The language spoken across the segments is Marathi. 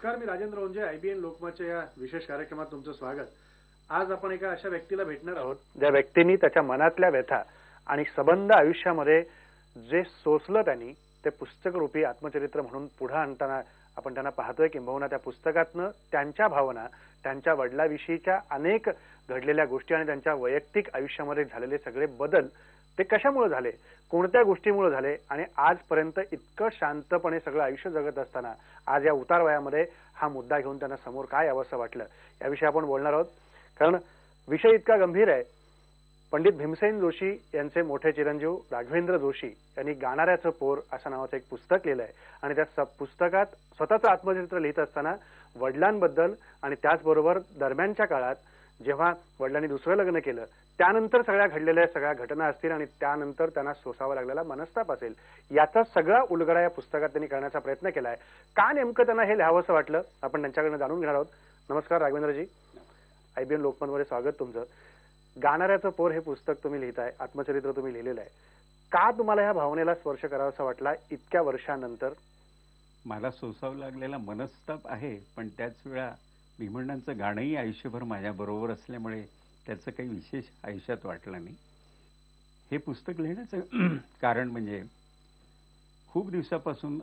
नमस्कार, मी राजेंद्र ओंजे. IBN लोकमतच्या या विशेष कार्यक्रमात तुमचं स्वागत. आज आपण एका अशा व्यक्तीला भेटणार आहोत ज्या व्यक्तींनी त्याच्या मनातल्या व्यथा आणि सबंध आयुष्यामध्ये जे सोसलं त्यांनी ते पुस्तकरूपी आत्मचरित्र म्हणून पुढे आणताना आपण त्यांना पाहतोय. किंबहुना त्या पुस्तकातनं त्यांच्या भावना, त्यांच्या वडिलांविषयीच्या अनेक घडलेल्या गोष्टी आणि त्यांच्या वैयक्तिक आयुष्यामध्ये झालेले सगळे बदल ते कशामुळे झाले, कोणत्या गोष्टीमुळे झाले आणि आजपर्यंत इतकं शांतपणे सगळं आयुष्य जगत असताना आज या उतार वयामध्ये हा मुद्दा घेऊन त्यांना समोर काय यावंसं वाटलं याविषयी आपण बोलणार आहोत. कारण विषय इतका गंभीर आहे. पंडित भीमसेन जोशी यांचे मोठे चिरंजीव राघवेंद्र जोशी यांनी गाणाऱ्याचं पोर असं नावाचं एक पुस्तक लिहिलं आहे आणि त्या पुस्तकात स्वतःचं आत्मचरित्र लिहित असताना वडिलांबद्दल आणि त्याचबरोबर दरम्यानच्या काळात जेव्हा वडिलांनी दुसरं लग्न केलं त्यानंतर सगळ्या घटना असतील आणि त्यानंतर त्यांना सोसावा लागलेला मनस्ताप असेल याचा सगळा उलगडा या पुस्तकात त्यांनी करण्याचा प्रयत्न केलाय. का नेमकं त्यांना हे लिहावंसं वाटलं आपण त्यांच्याकडनं जाणून घेणार आहोत. नमस्कार राघवेंद्रजी, IBN लोकमतमध्ये स्वागत तुमचं. गाणाऱ्याचं पोर हे पुस्तक तुम्ही लिहिताय, आत्मचरित्र तुम्ही लिहिलेलं आहे. का तुम्हाला ह्या भावनेला स्पर्श करावासा वाटला इतक्या वर्षानंतर? मला सोसावं लागलेला मनस्ताप आहे, पण त्याच वेळा भीमण्णांचं गाणंही आयुष्यभर माझ्या बरोबर असल्यामुळे त्याचं काही विशेष आयुष्यात वाटलं नाही. हे पुस्तक लिहिण्याचं कारण म्हणजे खूप दिवसापासून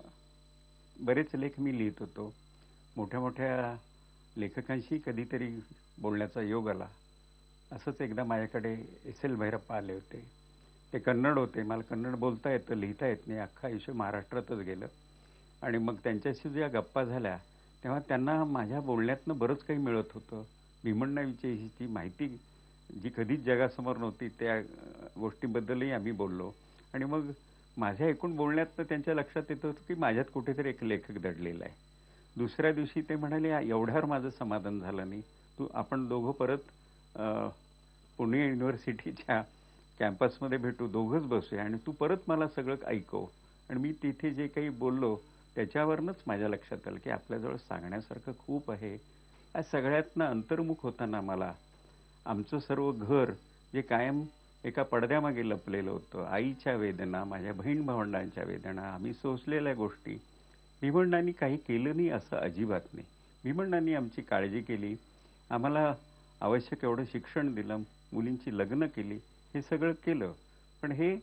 बरेच लेख मी लिहित होतो. मोठ्या मोठ्या लेखकांशी कधीतरी बोलण्याचा योग आला. असंच एकदा माझ्याकडे SL भैरप्पा आले होते. ते कन्नड होते. मला कन्नड बोलता येतं, लिहिता येत नाही. अख्खं आयुष्य महाराष्ट्रातच गेलं आणि मग त्यांच्याशी ज्या गप्पा झाल्या तेव्हा त्यांना माझ्या बोलण्यातनं बरंच काही मिळत होतं. भीमण्णाविषयीची माहिती जी कधीच जगासमोर नव्हती त्या गोष्टीबद्दलही आम्ही बोललो आणि मग माझ्या एकूण बोलण्यातनं त्यांच्या लक्षात येत होतं की माझ्यात कुठेतरी एक लेखक दडलेला आहे. दुसऱ्या दिवशी ते म्हणाले, एवढ्यावर माझं समाधान झालं नाही, आपण दोघं परत पुणे युनिव्हर्सिटीच्या कॅम्पसमध्ये भेटू, दोघंच बसूया आणि तू परत मला सगळं ऐकव. आणि मी तिथे जे काही बोललो त्याच्यावरनंच माझ्या लक्षात आलं की आपल्याजवळ सांगण्यासारखं खूप आहे. या सगळ्यातनं अंतर्मुख होताना मला आमचं सर्व घर जे कायम एका पडद्यामागे लपलेलं होतं, आईच्या वेदना, माझ्या बहीण भावंडांच्या वेदना, आम्ही सोसलेल्या गोष्टी, भीमण्णांनी काही केलं नाही असं अजिबात नाही. भीमण्णांनी आमची काळजी केली, आम्हाला आवश्यक एवढं शिक्षण दिलं, मुलींची लग्न केली, हे सगळं केलं. पण हे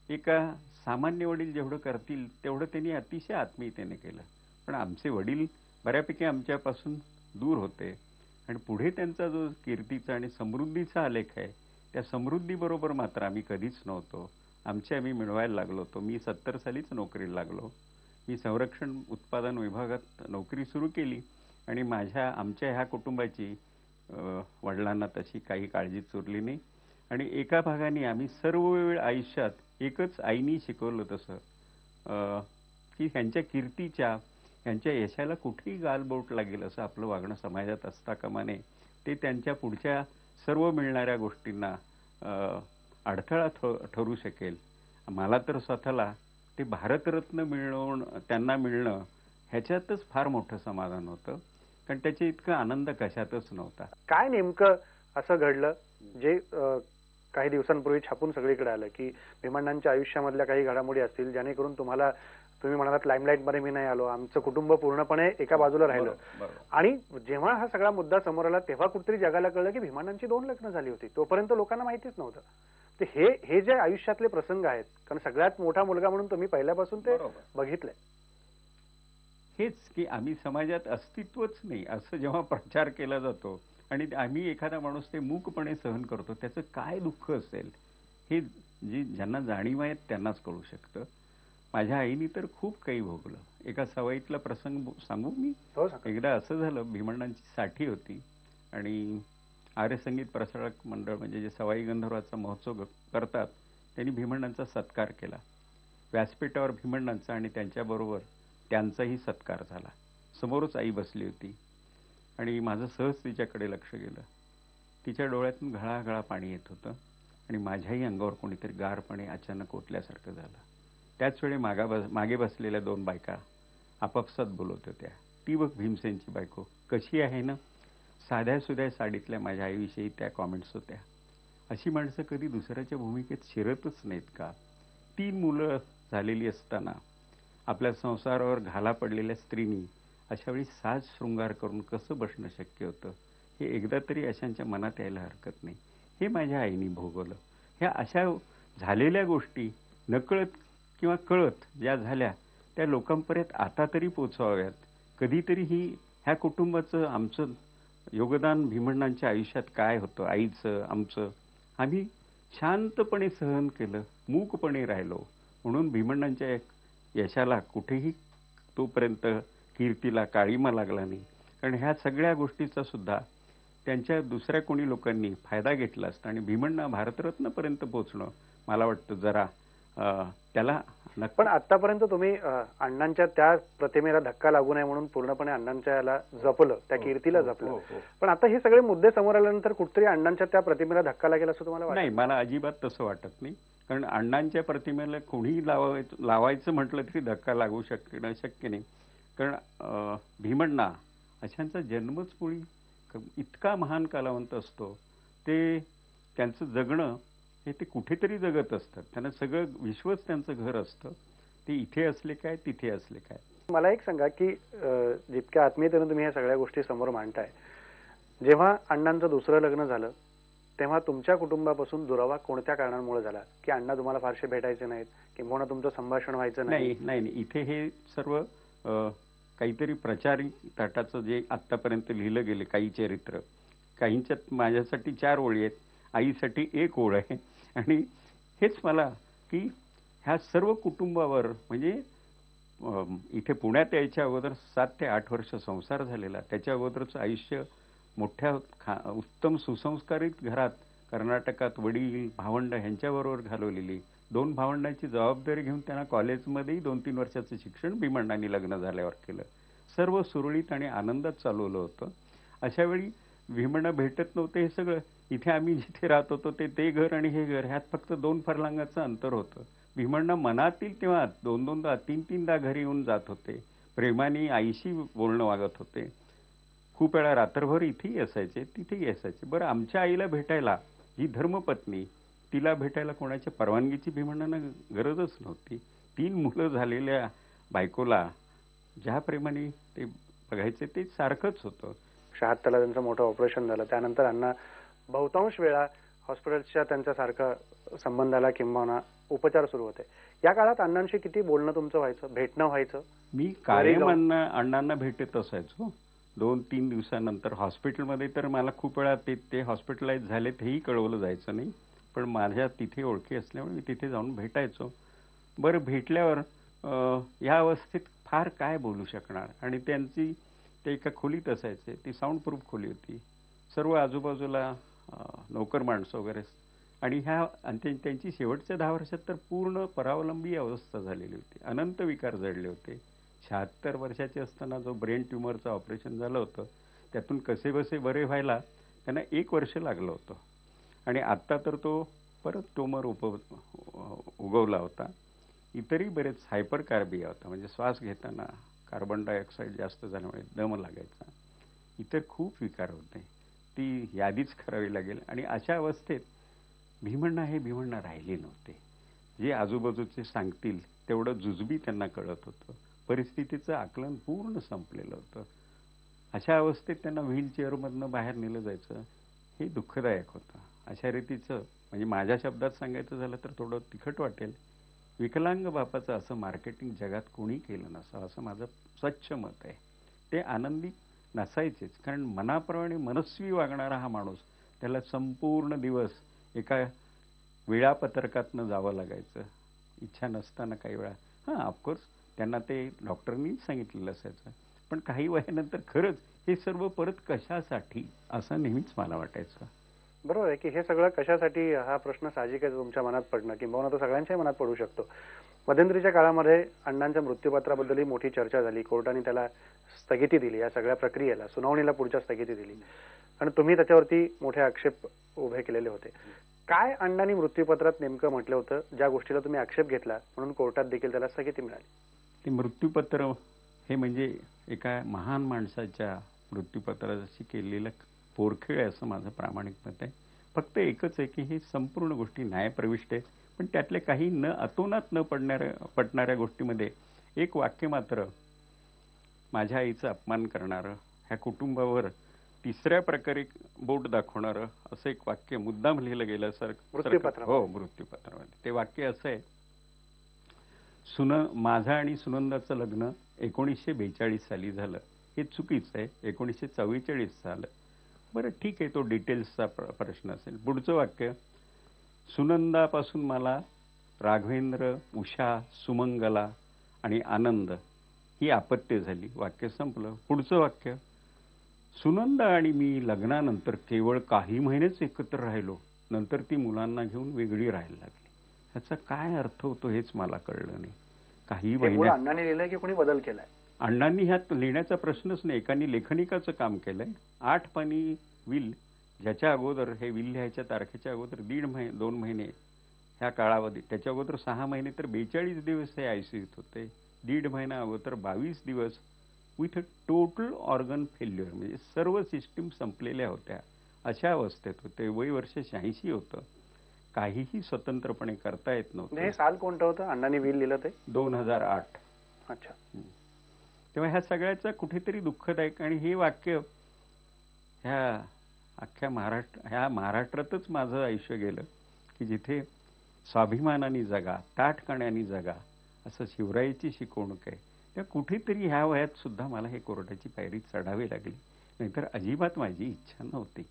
एका सामान्य वडील जेवढं करतील तेवढं त्यांनी अतिशय आत्मीयतेने केलं. पण आमचे वडील बऱ्यापैकी आमच्यापासून दूर होते आणि पुढे त्यांचा जो कीर्तीचा आणि समृद्धीचा आलेख आहे त्या समृद्धीबरोबर मात्र आम्ही कधीच नव्हतो. आम्ही मिळवायला लागलो होतो. मी 70 सालीच नोकरीला लागलो. मी संरक्षण उत्पादन विभागात नोकरी सुरू केली आणि आमच्या ह्या कुटुंबाची वडिलांना तशी काही काळजी चुरली नाही आणि एका भागाने आम्ही सर्व वेळ आयुष्यात एकच आईनी शिकवलं तसं की ह्यांच्या कीर्तीच्या, ह्यांच्या यशाला कुठेही गालबोट लागेल असं आपलं वागणं समाजात असता कामा नये. ते त्यांच्या पुढच्या सर्व मिळणाऱ्या गोष्टींना अडथळा ठरू शकेल. मला तर स्वतःला ते भारतरत्न त्यांना मिळणं ह्याच्यातच फार मोठं समाधान होतं, कारण त्याच्या इतका आनंद कशातच नव्हता. काय नेमकं असं घडलं जे काही दिवसांपूर्वी छापून सगळीकडे आलं की भीमण्णांच्या आयुष्यामधल्या काही घडामोडी असतील जेणेकरून तुम्ही म्हणालात लाईमलाईट मध्ये मी नाही आलो, आमचं कुटुंब पूर्णपणे एका बाजूला राहिलं. आणि जेव्हा हा सगळा मुद्दा समोर आला तेव्हा कुठेतरी जगाला कळलं की भीमण्णांची 2 लग्न झाली होती. तोपर्यंत लोकांना माहितीच नव्हतं. तर हे जे आयुष्यातले प्रसंग आहेत, कारण सगळ्यात मोठा मुलगा म्हणून तुम्ही पहिल्यापासून ते बघितलंय. हेच की आम्ही समाजात अस्तित्वच नाही असं जेव्हा प्रचार केला जातो आणि आम्ही एखादा माणूस ते मूकपणे सहन करतो, त्याचं काय दुःख असेल हे ज्यांना जाणीव आहेत त्यांनाच कळू शकतं. माझ्या आईनी तर खूप काही भोगलं. एका सवाईतला प्रसंग सांगू मी. एकदा असं झालं, भीमण्णांची साठी होती आणि आर्य संगीत प्रसारक मंडळ म्हणजे जे सवाई गंधर्वाचा महोत्सव करतात त्यांनी भीमण्णांचा सत्कार केला. व्यासपीठावर भीमण्णांचा आणि त्यांच्याबरोबर त्यांचाही सत्कार झाला. समोरच आई बसली होती आणि माझं सहज तिच्याकडे लक्ष गेलं. तिच्या डोळ्यातून घळाघळा पाणी येत होतं आणि माझ्याही अंगावर कोणीतरी गारपणे अचानक ओतल्यासारखं झालं. त्याच वेळी मागे बसलेल्या 2 बायका आपापसात बोलत होत्या. ती बघ भीमसेनची बायको कशी आहे ना. साध्या सुध्या साडीतल्या माझ्या आईविषयी त्या कॉमेंट्स होत्या. अशी माणसं कधी दुसऱ्याच्या भूमिकेत शिरतच नाहीत का? 3 मुलं झालेली असताना आपल्या संसारावर घाला पडलेल्या स्त्रीनी अशा वेळी साज शृंगार करून कसं बसणं शक्य होतं हे एकदा तरी अशांच्या मनात यायला हरकत नाही. हे माझ्या आईने भोगवलं. ह्या अशा झालेल्या गोष्टी नकळत किंवा कळत ज्या झाल्या त्या लोकांपर्यंत आता तरी पोचवाव्यात. कधीतरी ह्या कुटुंबाचं आमचं योगदान भीमण्णांच्या आयुष्यात काय होतं, आईचं आमचं, आम्ही शांतपणे सहन केलं, मूकपणे राहिलो. म्हणून भीमण्णांच्या यशाला कुठेही तोपर्यंत कीर्तीला काळीमा लागला नाही. कारण ह्या सगळ्या गोष्टीचा सुद्धा त्यांच्या दुसऱ्या कोणी लोकांनी फायदा घेतला असता आणि भीमण्णा भारतरत्नपर्यंत पोहोचणं मला वाटतं जरा त्याला पण आतापर्यंत तुम्ही अण्णांच्या त्या प्रतिमेला धक्का लागू नये म्हणून पूर्णपणे अण्णांच्या याला जपलं, त्या कीर्तीला जपलं. पण आता हे सगळे मुद्दे समोर आल्यानंतर कुठेतरी अण्णांच्या त्या प्रतिमेला धक्का लागेल असं तुम्हाला वाटतं? नाही, मला अजिबात तसं वाटत नाही. कारण अण्णांच्या प्रतिमेला कोणीही लावायचं म्हटलं तरी धक्का लागू शक्य नाही. कारण भीमण्णा अशांचा जन्मच मुळी इतका महान कलावंत असतो. ते त्यांचं जगणं हे ते कुठेतरी जगत असतात. त्यांना सगळं विश्वच त्यांचं घर असतं. ते इथे असले काय, तिथे असले काय. मला एक सांगा की जितक्या आत्मीयतेने तुम्ही ह्या सगळ्या गोष्टी समोर मांडताय, जेव्हा अण्णांचं दुसरं लग्न झालं तेव्हा तुमच्या कुटुंबापासून दुरावा कोणत्या कारणांमुळे झाला? की अण्णा तुम्हाला फारसे भेटायचे नाहीत किंवा तुमचं संभाषण व्हायचं नाही? नाही, इथे हे सर्व काहीतरी प्रचारी ताटाचं जे आतापर्यंत लिहिलं गेलं काही चरित्र, काहींच्यात माझ्यासाठी 4 ओळी आहेत, आईसाठी 1 ओळ आहे. आणि हेच मला की ह्या सर्व कुटुंबावर म्हणजे इथे पुण्यात यायच्या अगोदर 7 ते 8 वर्ष संसार झालेला, त्याच्या अगोदरचं आयुष्य मोठ्या उत्तम सुसंस्कारित घरात कर्नाटकात वडील भावंड ह्यांच्याबरोबर घालवलेली, 2 भावंडांची जबाबदारी घेऊन त्यांना कॉलेजमध्येही 2-3 वर्षाचं शिक्षण भीमण्णांनी लग्न झाल्यावर केलं. सर्व सुरळीत आणि आनंदात चालवलं होतं. अशा वेळी भीमण्णा भेटत नव्हते. हे सगळं इथे आम्ही जिथे राहत होतो ते घर आणि हे घर ह्यात फक्त 2 फर्लांगाचं अंतर होतं. भीमण्णा मनातील तेव्हा 2-2दा 3-3दा घरी येऊन जात होते. प्रेमाने आईशी बोलणं वागत होते. खूप वेळा रात्रभर इथेही असायचे, तिथेही असायचे. बरं, आमच्या आईला भेटायला जी धर्मपत्नी, तिला भेटायला कोणाच्या परवानगीची भीमण्णांना गरजच नव्हती. 3 मुलं झालेल्या बायकोला ज्या प्रेमाने ते बघायचे ते सारखंच होतं. 76ला त्यांचं मोठं ऑपरेशन झालं. त्यानंतर अण्णा बहुतांश वेळा हॉस्पिटलच्या त्यांच्या सारखा संबंधाला किंवा उपचार सुरू होते. या काळात अण्णांशी किती बोलणं तुमचं व्हायचं, भेटणं व्हायचं? मी कायम अण्णांना भेटत असायचो. 2-3 दिवसानंतर हॉस्पिटलमध्ये तर मला खूप वेळा ते हॉस्पिटलाइज झाले तेही कळवलं जायचं नाही. पण माझ्या तिथे ओळखी असल्यामुळे मी तिथे जाऊन भेटायचो. बरं, भेटल्यावर या अवस्थेत फार काय बोलू शकणार. आणि ते एका खोलीत असायचे. ती साऊंड प्रूफ खोली होती. सर्व आजूबाजूला नोकर माणसं वगैरे. आणि त्यांची शेवटच्या 10 वर्षात तर पूर्ण परावलंबी अवस्था झालेली होती. अनंत विकार जडले होते. 76 वर्षाचे असताना जो ब्रेन ट्युमरचं ऑपरेशन झालं होतं त्यातून कसेबसे बरे व्हायला त्यांना 1 वर्ष लागलं होतं. आणि आत्ता तर तो परत ट्युमर उगवला होता. इतरही बरेच हायपरकार्बिया होता, म्हणजे श्वास घेताना कार्बन डायऑक्साईड जास्त झाल्यामुळे दम लागायचा. इतर खूप विकार होते. ती यादीच करावी लागेल. आणि अशा अवस्थेत भीमण्णा राहिले नव्हते. जे आजूबाजूचे सांगतील तेवढं जुजबी त्यांना कळत होतं. परिस्थितीचं आकलन पूर्ण संपलेलं होतं. अशा अवस्थेत त्यांना व्हीलचेअरमधनं बाहेर नेलं जायचं हे दुःखदायक होतं. अशा रीतीचं, म्हणजे माझ्या शब्दात सांगायचं झालं तर थोडं तिखट वाटेल, विकलांग बापाचं असं मार्केटिंग जगात कोणी केलं नसावं असं माझं स्वच्छ मत आहे. ते आनंदी नसायचेच. कारण मनाप्रमाणे मनस्वी वागणारा हा माणूस, त्याला संपूर्ण दिवस एका वेळापत्रकातनं जावं लागायचं. इच्छा नसताना काही वेळा ऑफकोर्स त्यांना ते डॉक्टरनीच सांगितलेलं असायचं. पण काही वयानंतर खरंच हे सर्व परत कशासाठी असं नेहमीच मला वाटायचं. बरोबर आहे की हे सगळं कशासाठी हा प्रश्न साहजिक आहे तुमच्या मनात पडणं, किंवा तो सगळ्यांच्याही मनात पडू शकतो. मध्यंतरीच्या काळामध्ये अण्णांच्या मृत्यूपत्राबद्दलही मोठी चर्चा झाली. कोर्टाने त्याला स्थगिती दिली, या सगळ्या प्रक्रियेला सुनावणीला पुढच्या स्थगिती दिली आणि तुम्ही त्याच्यावरती मोठे आक्षेप उभे केलेले होते. काय अण्णांनी मृत्यूपत्रात नेमकं म्हटलं होतं ज्या गोष्टीला तुम्ही आक्षेप घेतला म्हणून कोर्टात देखील त्याला स्थगिती मिळाली? ते मृत्यूपत्र हे म्हणजे एका महान माणसाच्या मृत्यूपत्राशी केलेलं पोरखेळ आहे असं माझं प्रामाणिक मत आहे. फक्त एकच आहे की हे संपूर्ण गोष्टी न्यायप्रविष्ट आहेत. पण त्यातले काही अतोनात न पटणाऱ्या गोष्टीमध्ये एक वाक्य मात्र माझ्या आईचा अपमान करणारं, ह्या कुटुंबावर तिसऱ्या प्रकारे बोट दाखवणारं असं एक वाक्य मुद्दाम लिहिलं गेलं सर. हो, मृत्यूपत्रामध्ये ते वाक्य असं आहे, माझं आणि सुनंदाचं लग्न 1942 साली झालं. हे चुकीचं आहे, 1944 झालं. बरं ठीक आहे, तो डिटेल्सचा प्रश्न असेल. पुढचं वाक्य, सुनंदापासून मला राघवेंद्र, उषा, सुमंगला आणि आनंद ही अपत्ये झाली. वाक्य संपलं. पुढचं वाक्य, सुनंदा आणि मी लग्नानंतर केवळ काही महिनेच एकत्र राहिलो, नंतर ती मुलांना घेऊन वेगळी राहायला लागली. ह्याचा काय अर्थ होतो हेच मला कळलं नाही. काही महिने अण्णांनी लिहिलंय की कोणी बदल केलाय? अण्णांनी ह्यात लिहिण्याचा प्रश्नच नाही. एकाने लेखनिकाचं काम केलंय. 8 पानी विल, ज्याच्या अगोदर हे विल लिहायच्या तारखेच्या अगोदर 2 महिने ह्या काळावधी, त्याच्या अगोदर 6 महिने तर 42 दिवस हे आयसीयूत होते. 1.5 महिना अगोदर 22 दिवस with a total organ failure, म्हणजे सर्व सिस्टीम संपलेल्या होत्या अशा अवस्थेत होते. वय वर्ष 86 होतं. काहीही स्वतंत्रपणे करता येत नव्हतं. हे साल कोणतं होतं अण्णांनी विल लिहिलं ते? 2008. अच्छा. तेव्हा ह्या सगळ्याचं कुठेतरी दुःखदायक, आणि हे वाक्य ह्या अख्ख्या महाराष्ट्रातच माझं आयुष्य गेलं की जिथे स्वाभिमानाने जगा, ताठकाण्याने जगा असं शिवरायाची शिकवणूक आहे. त्या कुठेतरी ह्या वयात सुद्धा मला हे कोर्टाची पायरी चढावी लागली, नाहीतर अजिबात माझी इच्छा नव्हती.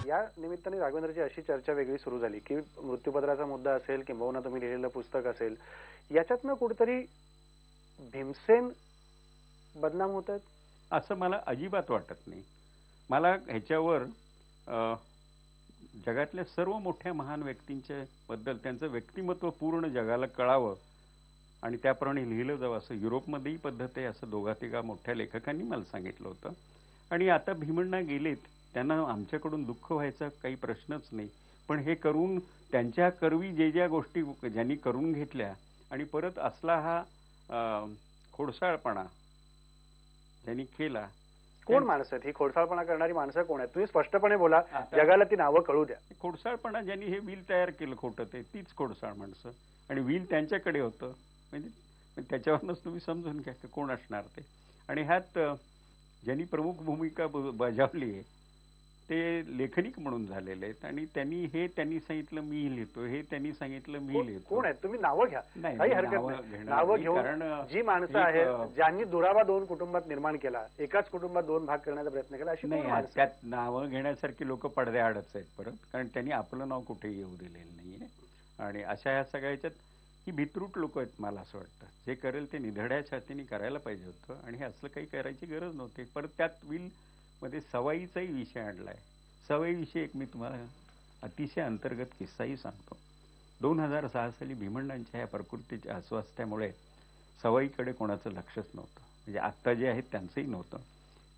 या निमित्ताने राघवेंद्रची अशी चर्चा वेगळी सुरू झाली की मृत्यूपत्राचा मुद्दा असेल किंबहुना तुम्ही लिहिलेलं पुस्तक असेल, याच्यातनं कुठेतरी भीमसेन बदनाम होत आहेत असं मला अजिबात वाटत नाही. मला ह्याच्यावर जगातल्या सर्व मोठ्या महान व्यक्तींच्या बद्दल त्यांचं व्यक्तिमत्व पूर्ण जगाला कळावं आणि त्याप्रमाणे लिहिलं जावं असं युरोपमध्येही पद्धत आहे, असं 2-3 मोठ्या लेखकांनी मला सांगितलं होतं. आणि आता भीमण्णा गेलेत, त्यांना आमच्याकडून दुःख व्हायचा काही प्रश्नच नाही. पण हे करून त्यांच्या करवी ज्या गोष्टी ज्यांनी करून घेतल्या आणि परत असला हा खोडसाळपणा ज्यांनी केला. कोण माणसं आहेत ही खोडसाळपणा करणारी माणसं कोण आहेत? तुम्ही स्पष्टपणे बोला, जगाला ती नावं कळू द्या. खोडसाळपणा ज्यांनी हे विल तयार केलं खोटं, ते तीच खोडसाळ माणसं, आणि विल त्यांच्याकडे होतं. म्हणजे त्याच्यावरूनच तुम्ही समजून घ्या कोण असणार ते. आणि ह्यात ज्यांनी प्रमुख भूमिका बजावली आहे ते लेखनिक म्हणून झालेले आहेत, आणि त्यांनी सांगितलं मी लिहितो, हे त्यांनी सांगितलं मी लिहितो. कोण आहेत? तुम्ही नावं घ्या, काही हरकत नाही. नावं घेऊन जी माणसं आहेत ज्यांनी दुरावा 2 कुटुंबात निर्माण केला, एकाच कुटुंबात 2 भाग करण्याचा प्रयत्न केला, अशी नाही. त्यात नावं घेण्यासारखी लोक पडद्याआडच आहेत परत, कारण त्यांनी आपलं नाव कुठेही येऊ दिलेलं नाहीये. आणि अशा ह्या सगळ्याच्यात ही भित्रूट लोक आहेत. मला असं वाटतं जे करेल ते निधड्या छातीने करायला पाहिजे होतं, आणि हे असलं काही करायची गरज नव्हती. परत त्यात विल मध्ये सवाईचाही विषय आणलाय. सवाईविषयी एक मी तुम्हाला अतिशय अंतर्गत किस्साही सांगतो. 2006 साली भीमण्णांच्या ह्या प्रकृतीच्या अस्वास्थ्यामुळे सवाईकडे कोणाचं लक्षच नव्हतं, म्हणजे आत्ता जे आहेत त्यांचंही नव्हतं.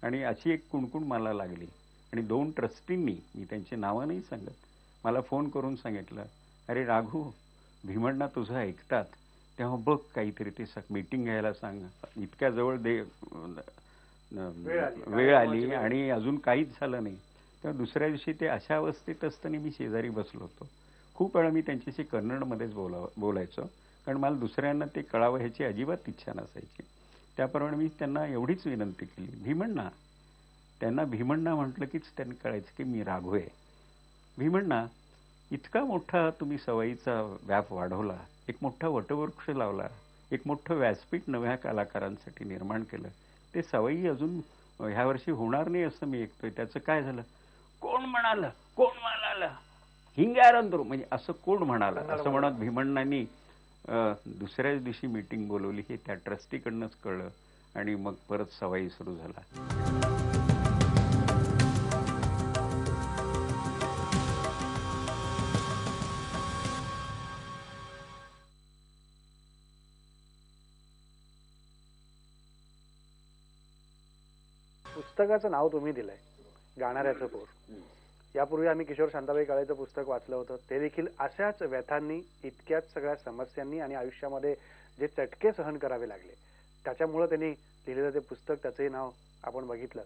आणि अशी एक कुणकुण मला लागली, आणि 2 ट्रस्टींनी, मी त्यांची नावं नाही सांगत, मला फोन करून सांगितलं, अरे राघू, भीमण्णा तुझं ऐकतात, तेव्हा बघ काहीतरी ते मीटिंग घ्यायला सांग. इतक्या जवळ वेळ आली आणि अजून काहीच झालं नाही. तेव्हा दुसऱ्या दिवशी ते अशा अवस्थेत असताना मी शेजारी बसलो होतो. खूप वेळा मी त्यांच्याशी कन्नडमध्येच बोलायचो, कारण मला दुसऱ्यांना ते कळावं ह्याची अजिबात इच्छा नसायची. त्याप्रमाणे मी त्यांना एवढीच विनंती केली, भीमण्णा. त्यांना भीमण्णा म्हटलं कीच त्यांना कळायचं की मी राघू आहे. भीमण्णा, इतका मोठा तुम्ही सवाईचा व्याप वाढवला, एक मोठा वटवृक्ष लावला, एक मोठं व्यासपीठ नव्या कलाकारांसाठी निर्माण केलं, ते सवाई अजून ह्या वर्षी होणार नाही असं मी ऐकतोय, त्याचं काय झालं? कोण म्हणालं, कोण म्हणालं, हिंग्यारंदरू, म्हणजे असं कोण म्हणालं असं म्हणत भीमण्णांनी दुसऱ्याच दिवशी मीटिंग बोलवली. हे त्या ट्रस्टीकडनंच कळलं, आणि मग परत सवाई सुरू झाला. पुस्तकाचं नाव तुम्ही दिलंय गाणाऱ्याचं पोर. यापूर्वी आम्ही किशोर शांताबाई काळेचं पुस्तक वाचलं होतं, ते देखील अशाच व्यथांनी, इतक्याच सगळ्या समस्यांनी आणि आयुष्यामध्ये जे चटके सहन करावे लागले त्याच्यामुळे त्यांनी लिहिलेलं ते पुस्तक, त्याचंही नाव आपण बघितलं.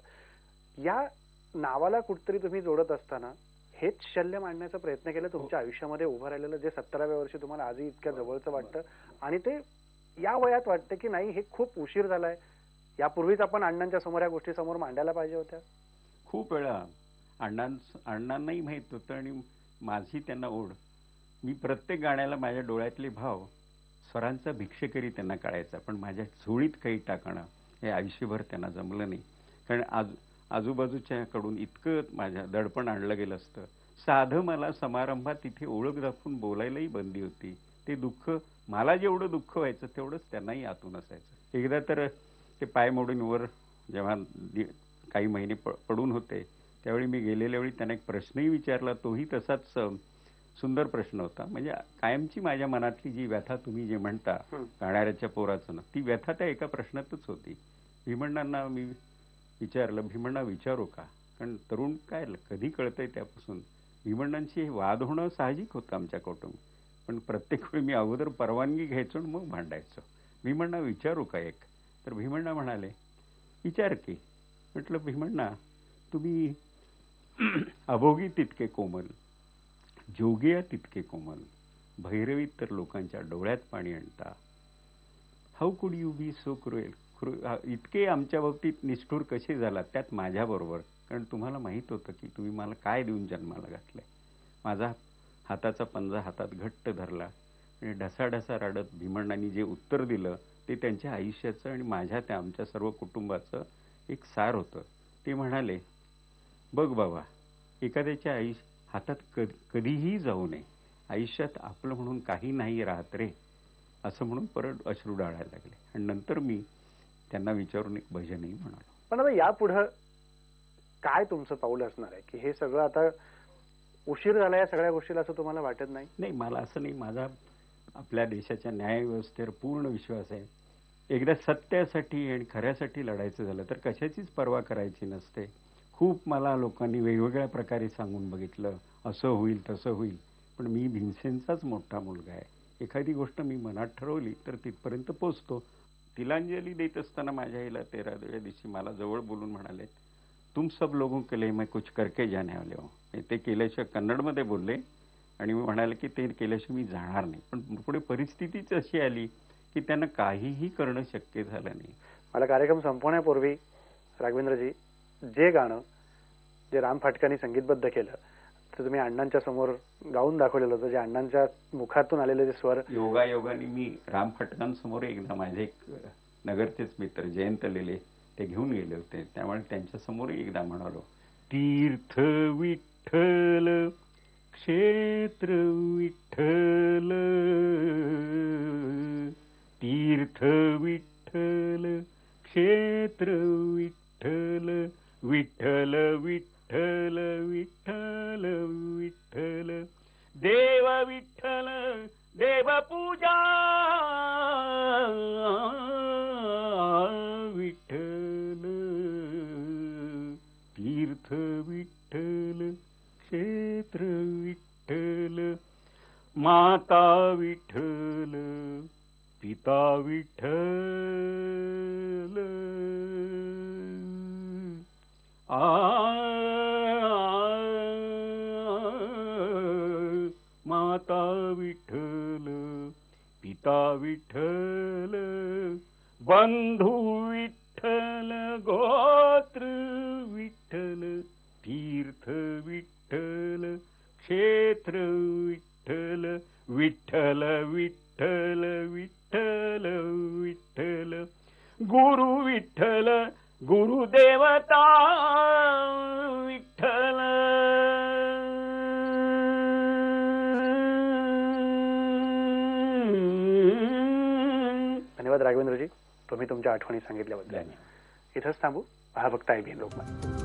या नावाला कुठतरी तुम्ही जोडत असताना हेच शल्य मांडण्याचा प्रयत्न केला तुमच्या आयुष्यामध्ये उभं राहिलेलं, जे 17व्या वर्षी तुम्हाला आजही इतक्या जवळचं वाटतं आणि ते या वयात वाटतं की नाही हे खूप उशीर झालाय, यापूर्वीच आपण अण्णांच्या समोर या गोष्टी समोर मांडायला पाहिजे होत्या? खूप वेळा अण्णांनाही माहित होतं आणि माझी त्यांना ओढ. मी प्रत्येक गाण्याला माझ्या डोळ्यातले भाव स्वरांचा भिक्षेकरी त्यांना कळायचा, पण माझ्या झोळीत काही टाकणं हे आयुष्यभर त्यांना जमलं नाही. कारण आजूबाजूच्याकडून इतकं माझ्या दडपण आणलं गेलं असतं. साधं मला समारंभात तिथे ओळख दाखवून बोलायलाही बंदी होती. ते दुःख, मला जेवढं दुःख व्हायचं तेवढंच त्यांनाही आतून असायचं. एकदा तर ते पाय मोडून वर जेव्हा काही महिने पडून होते, त्यावेळी मी गेलेल्या वेळी त्यांना एक प्रश्नही विचारला. तोही तसाच सुंदर प्रश्न होता. म्हणजे कायमची माझ्या मनातली जी व्यथा तुम्ही जे म्हणता गाणाऱ्याच्या पोराचं, ती व्यथा त्या एका प्रश्नातच होती. भीमण्णांना मी विचारलं, भीमण्णा विचारू का? कारण तरुण काय कधी कळतंय त्यापासून. भीमण्णांशी वाद होणं साहजिक होतं आमच्या कौटुंबिक, पण प्रत्येक वेळी मी अगोदर परवानगी घ्यायचो आणि मग भांडायचो. भीमण्णा विचारू का एक? तर भीमण्णा म्हणाले, विचार की. म्हटलं, भीमण्णा तुम्ही अभोगी तितके कोमल, जोगिया तितके कोमल, भैरवीत तर लोकांच्या डोळ्यात पाणी आणता. हाऊ कुड यू बी सो क्रुएल? इतके आमच्या बाबतीत निष्ठुर कसे झाला, त्यात माझ्याबरोबर. कारण तुम्हाला माहित होतं की तुम्ही मला काय देऊन जन्माला घातलंय. माझा हाताचा पंजा हातात घट्ट धरला आणि ढसाढसा रडत भीमण्णांनी जे उत्तर दिलं ते त्यांच्या आयुष्याचं आणि माझ्या त्या आमच्या सर्व कुटुंबाचं एक सार होतं. ते म्हणाले, बघ बाबा, एखाद्याच्या हातात कधीही जाऊ नये. आयुष्यात आपलं म्हणून काही नाही राहत रे, असं म्हणून परत अश्रू डाळायला लागले. आणि नंतर मी त्यांना विचारून एक भजनही म्हणालो. पण आता यापुढं काय तुमचं पाऊल असणार आहे? की हे सगळं आता उशीर झाला या सगळ्या गोष्टीला, असं तुम्हाला वाटत नाही? नाही, मला असं नाही. माझा आपल्या देशाच्या न्यायव्यवस्थेवर पूर्ण विश्वास आहे. एकदा सत्यासाठी आणि खऱ्यासाठी लढायचं झालं तर कशाचीच पर्वा करायची नसते. खूप मला लोकांनी वेगवेगळ्या प्रकारे सांगून बघितलं, असं होईल तसं होईल, पण मी भीमसेनचाच मोठा मुलगा आहे. एखादी गोष्ट मी मनात ठरवली तर तिथपर्यंत पोचतो. तिलांजली देत असताना माझ्या आईला 13व्या दिवशी मला जवळ बोलून म्हणाले, तुम सब लोगों के लिए मैं कुछ करके जाने वाले हूं. ते केल्याशिवाय कन्नडमध्ये बोलले आणि मी म्हणाले की ते केल्याशिवाय मी जाणार नाही. पण पुढे परिस्थितीच अशी आली की त्यांना काहीही करणं शक्य झालं नाही. मला कार्यक्रम संपवण्यापूर्वी राघवेंद्रजी, जे गाणं जे राम फाटकांनी संगीतबद्ध केलं तर तुम्ही अण्णांच्या समोर गाऊन दाखवलेलं होतं, जे अण्णांच्या मुखातून आलेले जे स्वर, योगायोगाने मी राम फाटकांसमोर एकदा माझे एक नगरचेच मित्र जयंत लेले ते घेऊन गेले होते, त्यामुळे त्यांच्या समोर एकदा म्हणालो, तीर्थ विठ्ठल क्षेत्र विठ्ठल, तीर्थ विठ्ठल क्षेत्र विठ्ठल, विठ्ठल विठ्ठल विठ्ठल विठ्ठल, देव विठ्ठल देव पूजा विठ्ठल, तीर्थ विठ्ठल क्षेत्र विठ्ठल, माता विठ्ठल पिता विठ्ठल, माता विठ्ठल पिता विठ्ठल, बंधू विठ्ठल गोत्र विठ्ठल, तीर्थ विठ्ठल क्षेत्र विठ्ठल, विठ्ठल विठ्ठल विठ्ठल विठ्ठल, गुरु विठ्ठल गुरुदेवता विठ्ठल. धन्यवाद राघवेंद्रजी, तुम्ही तुमच्या आठवणी सांगितल्याबद्दल. इथंच थांबू. पहा फक्त IBN लोकमत.